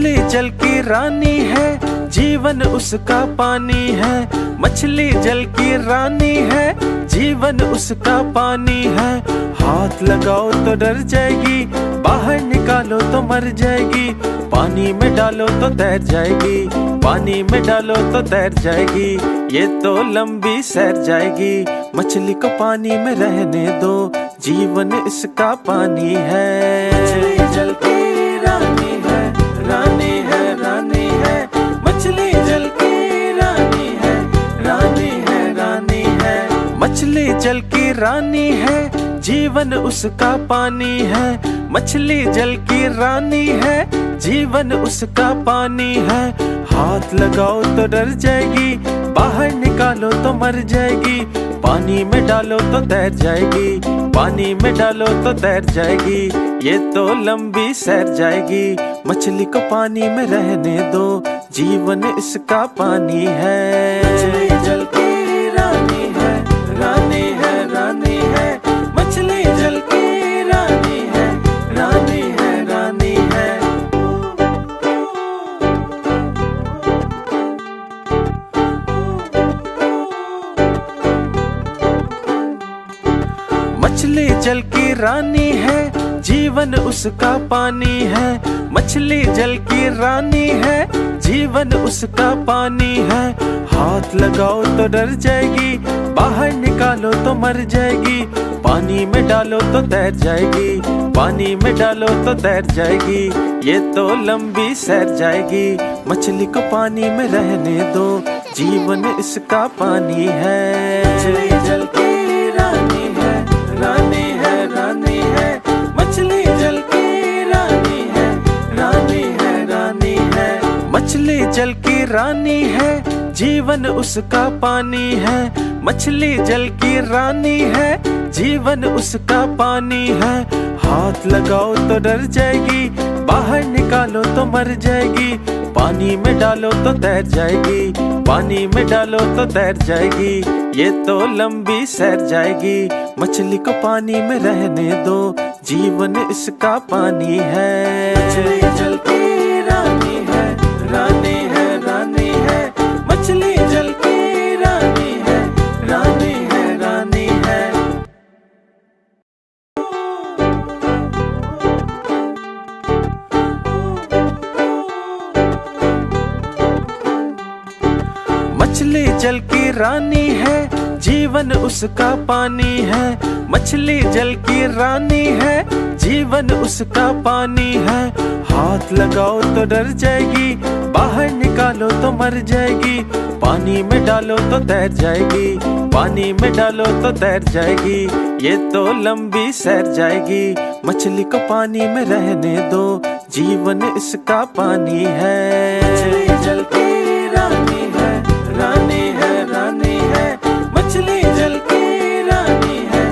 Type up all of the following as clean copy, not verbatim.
मछली जल की रानी है, जीवन उसका पानी है। मछली जल की रानी है, जीवन उसका पानी है। हाथ लगाओ तो डर जाएगी, बाहर निकालो तो मर जाएगी। पानी में डालो तो तैर जाएगी, पानी में डालो तो तैर जाएगी। ये तो लंबी सैर जाएगी। मछली को पानी में रहने दो, जीवन इसका पानी है। मछली जल की रानी है, रानी है, रानी है। मछली जल की रानी है, रानी है, रानी है। मछली जल की रानी है, जीवन उसका पानी है। मछली जल की रानी है, जीवन उसका पानी है। हाथ लगाओ तो डर जाएगी, बाहर निकालो तो मर जाएगी। पानी में डालो तो तैर जाएगी, पानी में डालो तो तैर जाएगी। ये तो लंबी सैर जाएगी। मछली को पानी में रहने दो, जीवन इसका पानी है। मछली जल की रानी है, रानी है, रानी है। मछली जल की रानी है, रानी है, रानी है। मछली जल की रानी है, जीवन उसका पानी है। मछली जल की रानी है, जीवन उसका पानी है। हाथ लगाओ तो डर जाएगी, बाहर निकालो तो मर जाएगी। पानी में डालो तो तैर जाएगी, पानी में डालो तो तैर जाएगी। ये तो लंबी सैर जाएगी। मछली को पानी में रहने दो, जीवन इसका पानी है। मछली जल की रानी है, रानी है, रानी है। मछली जल की रानी है, रानी है, रानी है। मछली जल की रानी है, जीवन उसका पानी है। मछली जल की रानी है, जीवन उसका पानी है। हाथ लगाओ तो डर जाएगी, बाहर निकालो तो मर जाएगी। पानी में डालो तो तैर जाएगी, पानी में डालो तो तैर जाएगी। ये तो लंबी सैर जाएगी। मछली को पानी में रहने दो, जीवन इसका पानी है। मछली जल की रानी है, रानी है, रानी है। मछली जल की रानी है, रानी है, रानी है। मछली जल की रानी है, जीवन उसका पानी है। मछली जल की रानी है, जीवन उसका पानी है। हाथ लगाओ तो डर जाएगी, बाहर निकालो तो मर जाएगी। पानी में डालो तो तैर जाएगी, पानी में डालो तो तैर जाएगी। ये तो लंबी सैर जाएगी। मछली को पानी में रहने दो, जीवन इसका पानी है। मछली जल की रानी है, रानी है, रानी है। मछली जल की रानी है,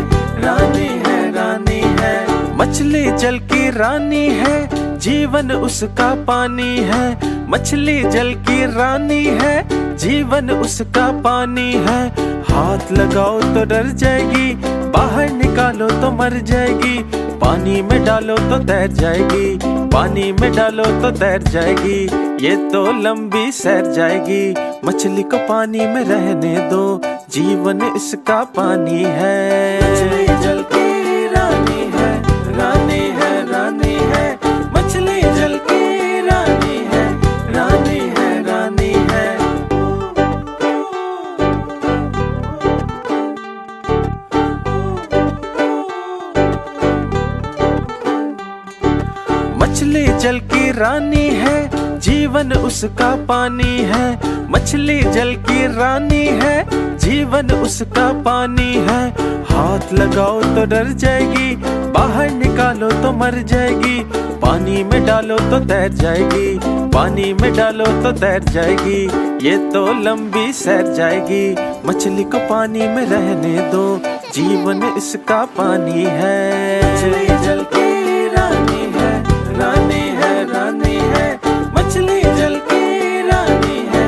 रानी है, रानी है। मछली जल की रानी है, जीवन उसका पानी है। मछली जल की रानी है, जीवन उसका पानी है। हाथ लगाओ तो डर जाएगी, बाहर निकालो तो मर जाएगी। पानी में डालो तो तैर जाएगी, पानी में डालो तो तैर जाएगी। ये तो लंबी सैर जाएगी। मछली को पानी में रहने दो, जीवन इसका पानी है। मछली जल की रानी है, रानी है, रानी है। मछली जल की रानी है, रानी है, रानी है। मछली जल की रानी है, जीवन उसका पानी है। मछली जल की रानी है, जीवन उसका पानी है। हाथ लगाओ तो डर जाएगी, बाहर निकालो तो मर जाएगी। पानी में डालो तो तैर जाएगी, पानी में डालो तो तैर जाएगी। ये तो लंबी सैर जाएगी। मछली को पानी में रहने दो, जीवन इसका पानी है। मछली जल की रानी है, रानी है, रानी है। मछली जल की रानी है,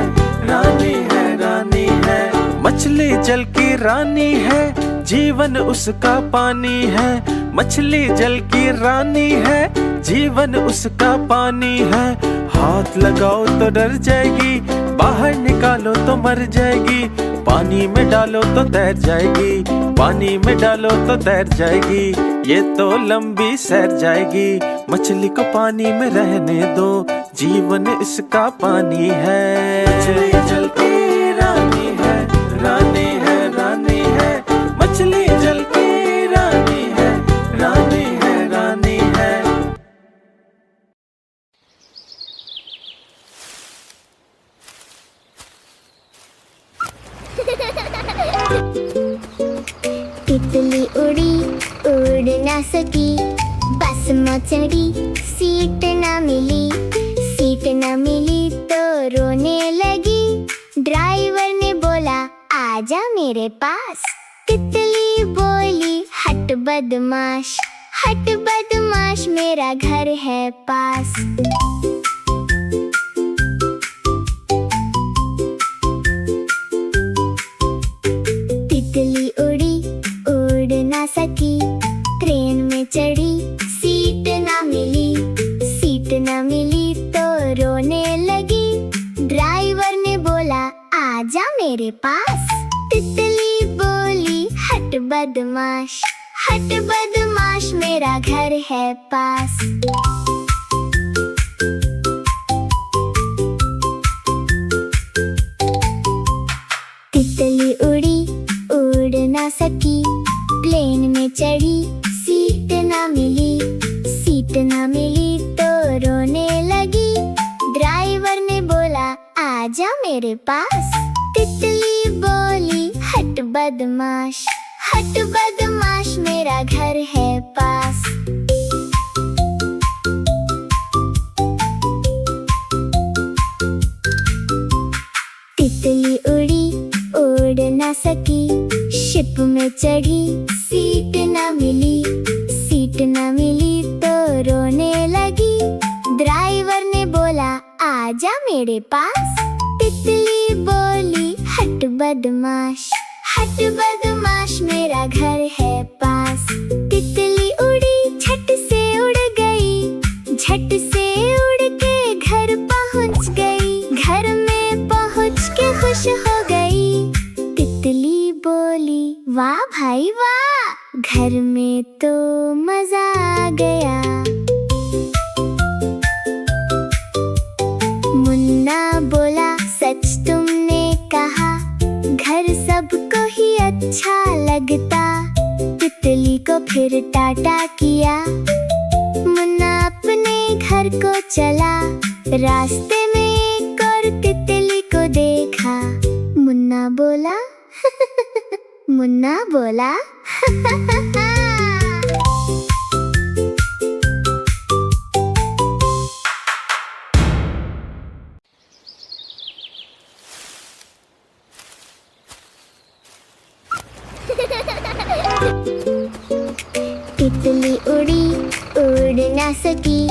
रानी है, रानी है। मछली जल की रानी है, जीवन उसका पानी है। मछली जल की रानी है, जीवन उसका पानी है। हाथ लगाओ तो डर जाएगी, बाहर निकालो तो मर जाएगी। पानी में डालो तो तैर जाएगी, पानी में डालो तो तैर जाएगी। ये तो लंबी सैर जाएगी, मछली को पानी में रहने दो, जीवन इसका पानी है। मछली जल की रानी है, रानी है, रानी है। मछली जल की रानी है, रानी है, रानी है। तितली उड़ी उड़ ना सकी, बस में चढ़ी सीट ना मिली। सीट ना मिली तो रोने लगी, ड्राइवर ने बोला आजा मेरे पास। तितली बोली हट बदमाश, हट बदमाश मेरा घर है पास। तितली उड़ी उड़ ना सकी, ट्रेन में चढ़ी सीट ना मिली। सीट ना मिली तो रोने लगी, ड्राइवर ने बोला आजा मेरे पास। तितली बोली हट बदमाश, हट बदमाश मेरा घर है पास। तितली उड़ी उड़ ना सकी, प्लेन में चढ़ी सीट ना मिली। सीट ना मिली तो रोने लगी, ड्राइवर ने बोला आजा मेरे पास। तितली बोली हट बदमाश, हट बदमाश मेरा घर है पास। तितली उड़ी उड़ ना सकी, शिप में चढ़ी सीट ना मिली। सीट ना मिली तो रोने लगी, ड्राइवर ने बोला आजा मेरे पास। तितली बोली हट बदमाश, हट बदमाश मेरा घर है पास। तितली उड़ी झट से उड़ गई, झट से उड़ के घर पहुंच गई। घर में पहुंच के खुश हो गई, तितली बोली वाह भाई वाह, घर में तो मजा आ गया। मुन्ना बोला सच तुमने कहा, घर सबको ही अच्छा लगता। तितली को फिर टाटा किया, मुन्ना अपने घर को चला। रास्ते में एक और तितली को देखा, मुन्ना बोला मुन्ना बोला तितली उड़ी उड़ ना सकी,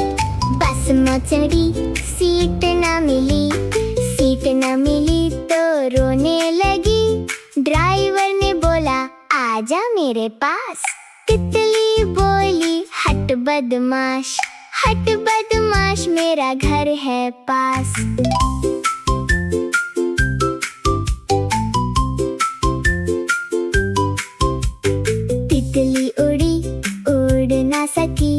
बस में चढ़ी सीट ना मिली। सीट ना मिली तो रोने लगी, ड्राइवर ने बोला आजा मेरे पास। तितली बोली हट बदमाश, हट बदमाश मेरा घर है पास। तितली उड़ी उड़ ना सकी,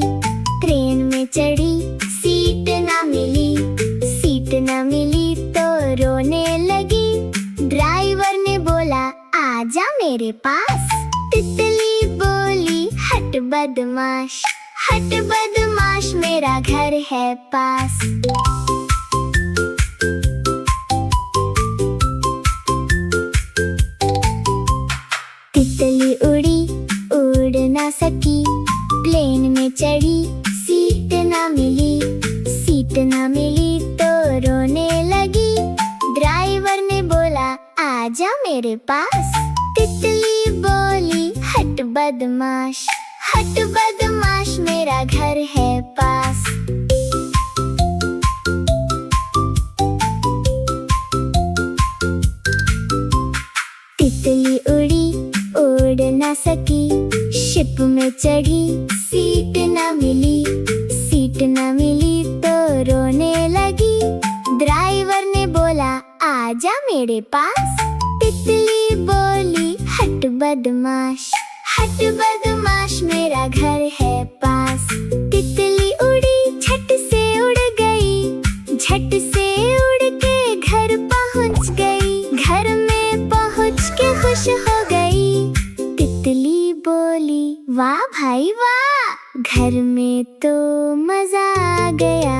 ट्रेन में चढ़ी सीट ना मिली। सीट ना मिली तो रोने लगी, ड्राइवर ने बोला आजा मेरे पास। तितली बोली हट बदमाश, हट बदमाश मेरा घर है पास। तितली उड़ी उड़ ना सकी, प्लेन में चढ़ी सीट ना मिली। सीट ना मिली तो रोने लगी, ड्राइवर ने बोला आजा मेरे पास। तितली बोली हट बदमाश, हट बदमाश मेरा घर है पास। तितली उड़ी उड़ ना सकी, शिप में चढ़ी, सीट न मिली, सीट न मिली तो रोने लगी। ड्राइवर ने बोला आजा मेरे पास। तितली बोली हट बदमाश, हट बदमाश मेरा घर है पास। तितली उड़ी, झट से उड़ गई, झट से उड़ के घर पहुंच गई। घर में पहुंच के खुश हो गई। तितली बोली वाह भाई वाह, घर में तो मजा आ गया।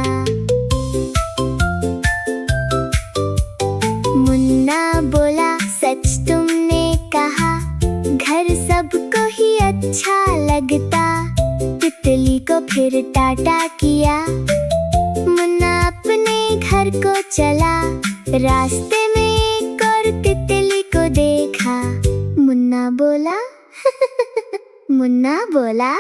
मुन्ना बोला सच तुमने कहा, घर सबको ही अच्छा लगता। तितली को फिर टाटा किया, मुन्ना अपने घर को चला। रास्ते में एक और तितली को देखा। मुन्ना बोला मुन्ना बोला